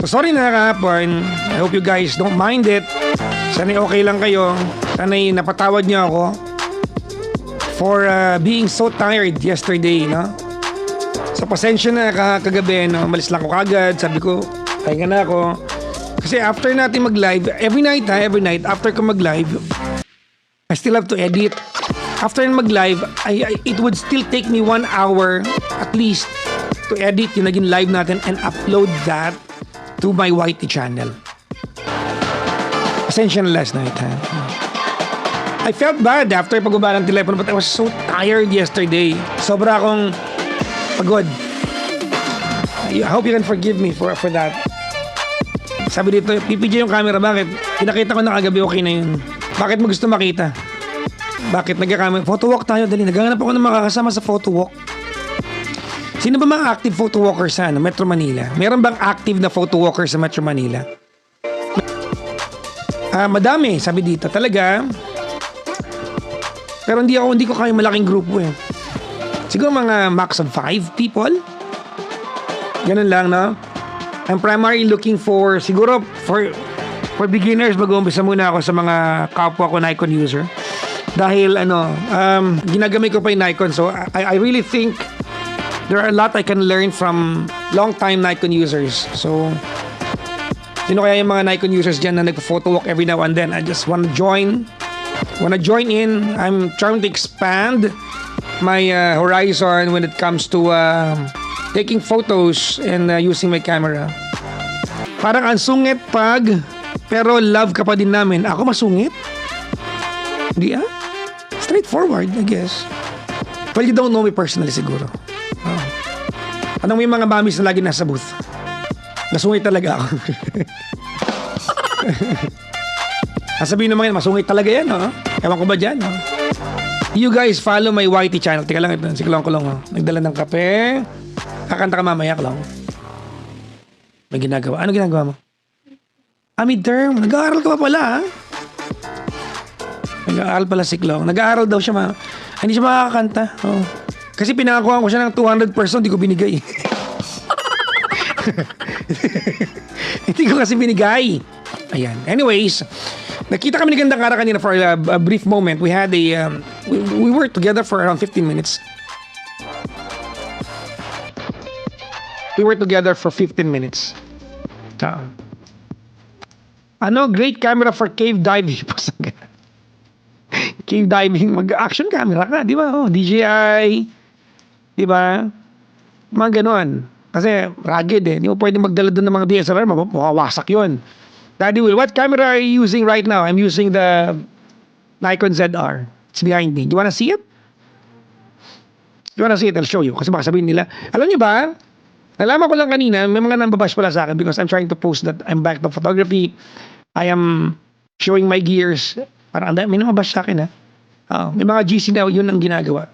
So sorry na kahapon. I hope you guys don't mind it. Sana'y okay lang kayo. Sana'y napatawad niyo ako for being so tired yesterday, no? So pasensya na kagabi, no? Malis lang ko kagad. Sabi ko, pahinga na ako. Kasi after natin mag-live, every night after ko mag-live, I still have to edit. After mag-live, it would still take me 1 hour at least to edit yung naging live natin and upload that to my YT channel. Pasensya na last night, ha? I felt bad after pagbaba ng telepono, but I was so tired yesterday. Sobra akong pagod. I hope you can forgive me for that. Sabi dito, PPJ yung camera, bakit? Pinakita ko na kagabi, okay na yun. Bakit mo gusto makita? Bakit nagkakamera? Photo walk tayo, dali. Naghahanap ako ng makakasama sa photo walk. Sino ba mga active photo walkers sa Metro Manila? Meron bang active na photo walkers sa Metro Manila? Madami, sabi dito. Talaga. Pero hindi ko kaya malaking grupo eh. Siguro mga max of 5 people. Ganun lang, no? I'm primarily looking for, siguro for beginners, mag-uumpisa muna ako sa mga kapwa ko Nikon user. Dahil ginagamit ko pa yung Nikon. So I really think there are a lot I can learn from long-time Nikon users. So, sino kaya yung mga Nikon users dyan na nagpo-photo walk every now and then? I just want to join in. I'm trying to expand my horizon when it comes to taking photos and using my camera. Parang ang sungit pero love ka pa din namin. Ako masungit? Hindi straightforward, I guess. Well, you don't know me personally siguro. Anong may mga mamis na lagi nasa booth? Nasungit talaga ako. Sabihin naman yan, masungit talaga yan, no? Ewan ko ba dyan, no? You guys follow my YT channel. Teka lang, ito, si Kulong, oh. Nagdala ng kape. Kakanta ka mamaya, Kulong. May ginagawa. Ano ginagawa mo? Midterm. Nag-aaral ka pa pala, ha? Nag-aaral pala si Kulong. Nag-aaral daw siya, hindi siya makakanta. Oh. Kasi pinakakuha ko siya ng 200%, hindi ko binigay. Hindi ko kasi binigay. Ayan. Anyways, nakita kami ni Gandang Kara kanina for a brief moment. We had we worked together for around 15 minutes. We were together for 15 minutes. Great camera for cave diving. Cave diving, mag-action camera ka, di ba? DJI. Diba? Mga ganon. Kasi rugged eh. Hindi mo pwede magdala doon ng mga DSLR. Mawawasak yun. Daddy Will, what camera are you using right now? I'm using the Nikon ZR. It's behind me. Do you wanna see it? You wanna see it? I'll show you. Kasi baka sabihin nila, alam niyo ba? Nalaman ko lang kanina, may mga nambabash pala sa akin because I'm trying to post that I'm back to photography. I am showing my gears. Parang may namabash sa akin, ha? May mga GC na yun ang ginagawa.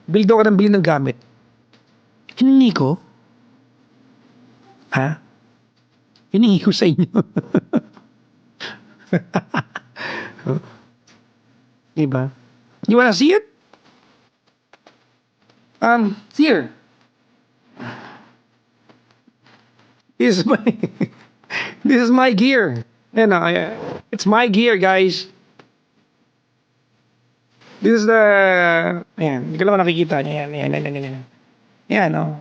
Bildo ka ng bilhin ng gamit. Hiningi ko? Ha? Hiningi ko sa inyo. Diba? You wanna see it? Here. This is my gear. It's my gear, guys. This is the... Ayan, hindi ko lang nakikita niya. Ayan. Ayan, oh.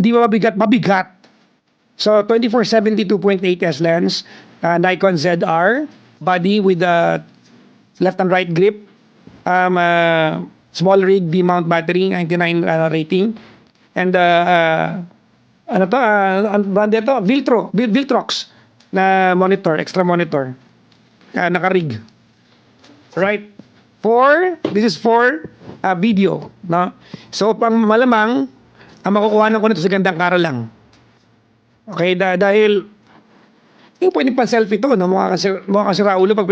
Di ba mabigat? Mabigat. So, 24-70 2.8S lens. Nikon ZR. Body with the left and right grip. Small rig B-mount battery. 99 rating. And, brand ito? Viltrox na monitor. Extra monitor. Naka-rig. Right? This is for video, no? So, pang malamang, ang makukuhanan ko nito sa Gandang Kara lang. Okay, dahil yung pwede pang selfie to, no? Mukha kasi Raulo pag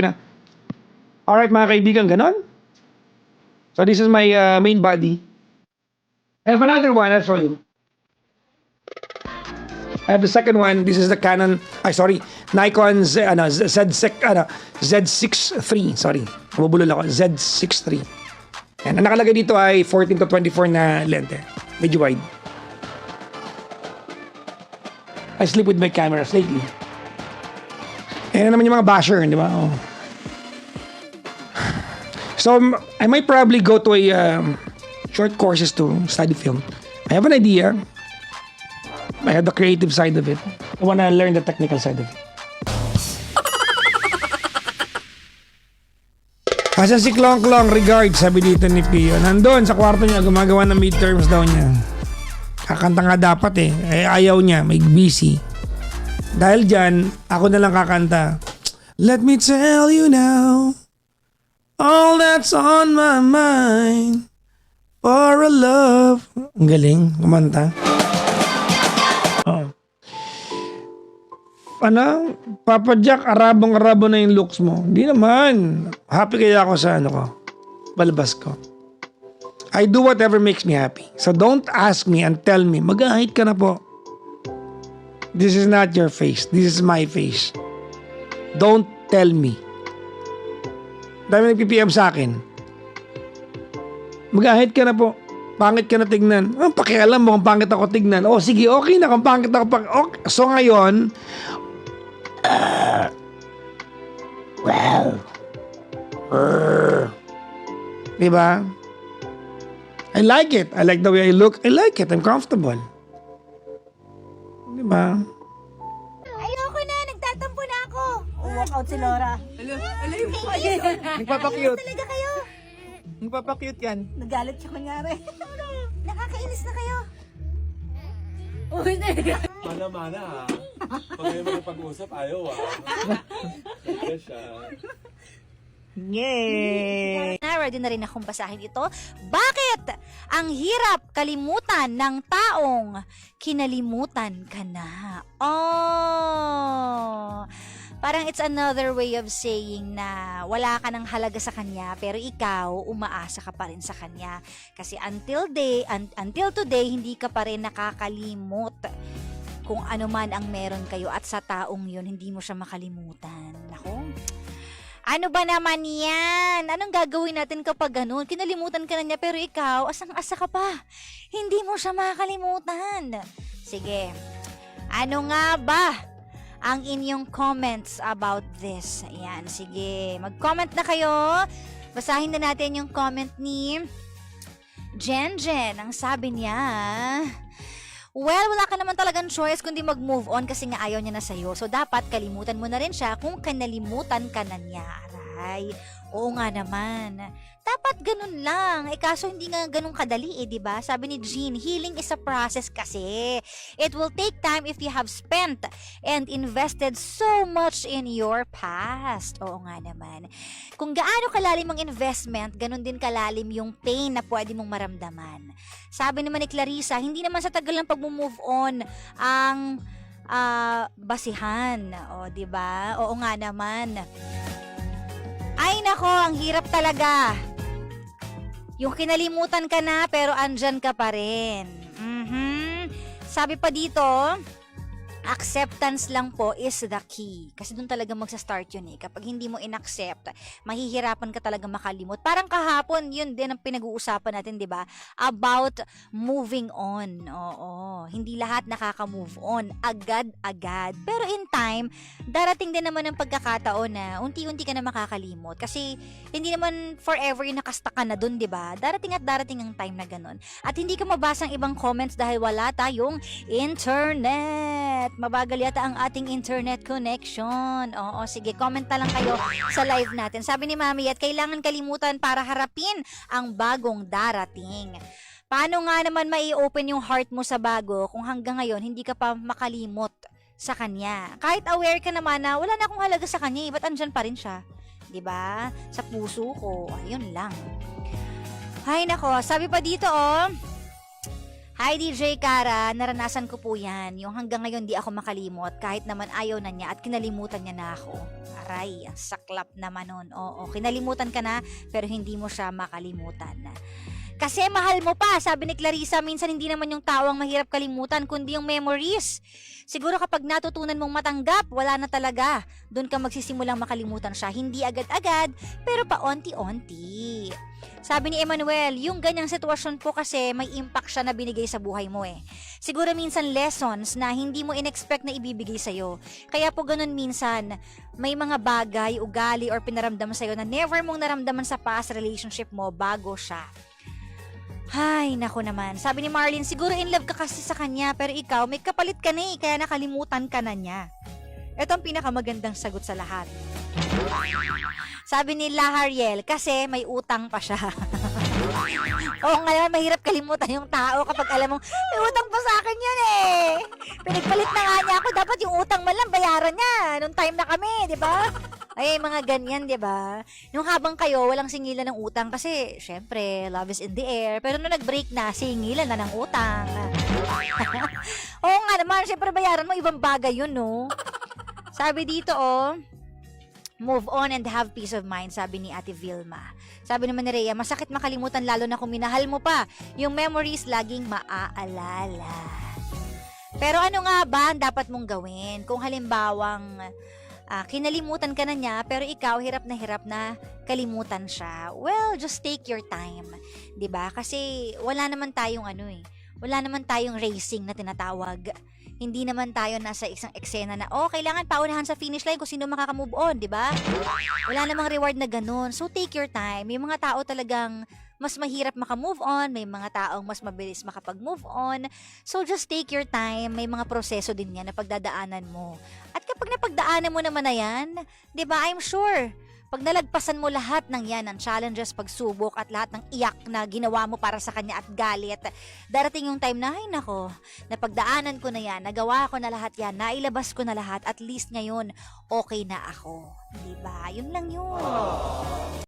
Alright, mga kaibigan, ganon. So, this is my main body. I have another one, I'll show you. I have the second one. This is the Canon. Nikon Z6 III. Mabulol ako. Z6 III. Yan. Ang nakalagay dito ay 14 to 24 na lente. Medyo wide. I sleep with my cameras lately. Ayan naman yung mga basher, di ba? Oh. So, I might probably go to a short courses to study film. I have an idea. I have the creative side of it. I wanna learn the technical side of it. Asa si Klong Klong, regards, sabi dito ni Pio. Nandun sa kwarto niya, gumagawa ng midterms daw niya. Kakanta nga dapat ayaw niya, may busy. Dahil dyan, ako na lang kakanta. Let me tell you now, all that's on my mind, for a love. Ang galing, kumanta. Oh. Ano? Papa Jack, arabong-arabo na yung looks mo. Hindi naman. Happy kaya ako sa balbas ko. I do whatever makes me happy. So don't ask me and tell me, mag-ahit ka na po. This is not your face. This is my face. Don't tell me. Dami nag-PPM sa akin. Mag-ahit ka na po. Pangit ka na tignan. Pakialam mo kung pangit ako tignan. Oh, sige, okay na kung pangit ako. Okay. So ngayon, diba? I like it. I like the way I look. I like it. I'm comfortable. Diba? Ayoko na, nagtatampo na ako. Walk out si Laura. Hello, nagpapakute. Talaga kayo. Nagpapakute yan. Nagalit siya kunyari. Nakakainis na kayo. Mana-mana ha. Pag kayo magpag-usap, ayaw ha. Kaya siya. Yay! Ready na rin akong basahin ito. Bakit ang hirap kalimutan ng taong kinalimutan ka na? Oh! Parang it's another way of saying na wala ka ng halaga sa kanya pero ikaw umaasa ka pa rin sa kanya. Kasi until today, hindi ka pa rin nakakalimot kung ano man ang meron kayo at sa taong yun, hindi mo siya makalimutan. Nako, ano ba naman yan? Anong gagawin natin kapag ganun? Kinalimutan ka na niya pero ikaw, asang-asa ka pa. Hindi mo siya makakalimutan. Sige, ano nga ba ang inyong comments about this? Ayan, sige. Mag-comment na kayo. Basahin na natin yung comment ni Jen. Ang sabi niya, well, wala ka naman talagang choice kundi mag-move on kasi nga ayaw niya na sa'yo. So, dapat kalimutan mo na rin siya kung kanalimutan ka na niya. Aray, oo nga naman. Dapat ganun lang. Kaso hindi nga ganun kadali diba? Sabi ni Jean, healing is a process kasi. It will take time if you have spent and invested so much in your past. Oo nga naman. Kung gaano kalalim ang investment, ganun din kalalim yung pain na pwede mong maramdaman. Sabi naman ni Clarissa, hindi naman sa tagal ng pag-move on ang basihan. O, diba? Oo nga naman. Ay nako, ang hirap talaga. Yung kinalimutan ka na pero andyan ka pa rin. Sabi pa dito, acceptance lang po is the key. Kasi doon talaga magsa-start yun Kapag hindi mo in-accept, mahihirapan ka talaga makalimot. Parang kahapon, yun din ang pinag-uusapan natin, di ba? About moving on. Oo. Hindi lahat nakaka-move on agad-agad. Pero in time, darating din naman ang pagkakataon na unti-unti ka na makakalimot. Kasi hindi naman forever yung nakasta ka na doon, di ba? Darating at darating ang time na ganun. At hindi ka mabasa ang ibang comments dahil wala tayong internet. Mabagal yata ang ating internet connection. Oo, sige, comment na lang kayo sa live natin. Sabi ni Mami, at kailangan kalimutan para harapin ang bagong darating. Paano nga naman mai-open yung heart mo sa bago kung hanggang ngayon hindi ka pa makalimot sa kanya? Kahit aware ka naman na wala na akong halaga sa kanya, ba't andyan pa rin siya? Diba? Sa puso ko. Ayun lang. Ay nako, sabi pa dito hi DJ Kara, naranasan ko po yan. Yung hanggang ngayon di ako makalimot kahit naman ayaw na niya at kinalimutan niya na ako. Aray, ang saklap naman nun. Oo, kinalimutan ka na pero hindi mo siya makalimutan. Kasi mahal mo pa. Sabi ni Clarissa, minsan hindi naman yung tao ang mahirap kalimutan, kundi yung memories. Siguro kapag natutunan mong matanggap, wala na talaga. Doon ka magsisimulang makalimutan siya. Hindi agad-agad, pero paonti-onti. Sabi ni Emmanuel, yung ganyang sitwasyon po kasi may impact siya na binigay sa buhay mo eh. Siguro minsan lessons na hindi mo in-expect na ibibigay sa'yo. Kaya po ganun minsan, may mga bagay, ugali, or pinaramdam sa'yo na never mong naramdaman sa past relationship mo bago siya. Ay, naku naman. Sabi ni Marlene, siguro in love ka kasi sa kanya, pero ikaw, may kapalit ka na eh, kaya nakalimutan ka na niya. Ito ang pinakamagandang sagot sa lahat. Sabi ni Lahariel, kasi may utang pa siya. Oo, ngayon, mahirap kalimutan yung tao kapag alam mong, may utang pa sa akin yun eh. Pinagpalit na nga niya ako, dapat yung utang man lang bayaran niya. Nung time na kami, di ba? Ay, mga ganyan, di ba? Nung habang kayo, walang singilan ng utang kasi, syempre, love is in the air. Pero nung nag-break na, singilan na ng utang. Oo nga naman, syempre bayaran mo, ibang bagay yun, no? Sabi dito, move on and have peace of mind, sabi ni Ate Vilma. Sabi naman ni Rhea, masakit makalimutan lalo na kung minahal mo pa. Yung memories laging maaalala. Pero ano nga ba ang dapat mong gawin? Kung halimbawang kinalimutan ka na niya, pero ikaw hirap na kalimutan siya. Well, just take your time. 'Di ba? Kasi wala naman tayong wala naman tayong racing na tinatawag. Hindi naman tayo nasa isang eksena na, kailangan paunahan sa finish line kung sino makaka-move on, di ba? Wala namang reward na ganun. So, take your time. May mga tao talagang mas mahirap maka-move on. May mga taong mas mabilis makapag-move on. So, just take your time. May mga proseso din yan na pagdadaanan mo. At kapag napagdaanan mo naman na yan, di ba, I'm sure, pag nalagpasan mo lahat ng yan, ng challenges, pagsubok, at lahat ng iyak na ginawa mo para sa kanya at galit, darating yung time na, ay nako, napagdaanan ko na yan, nagawa ko na lahat yan, nailabas ko na lahat, at least ngayon, okay na ako. Diba? Yun lang yun.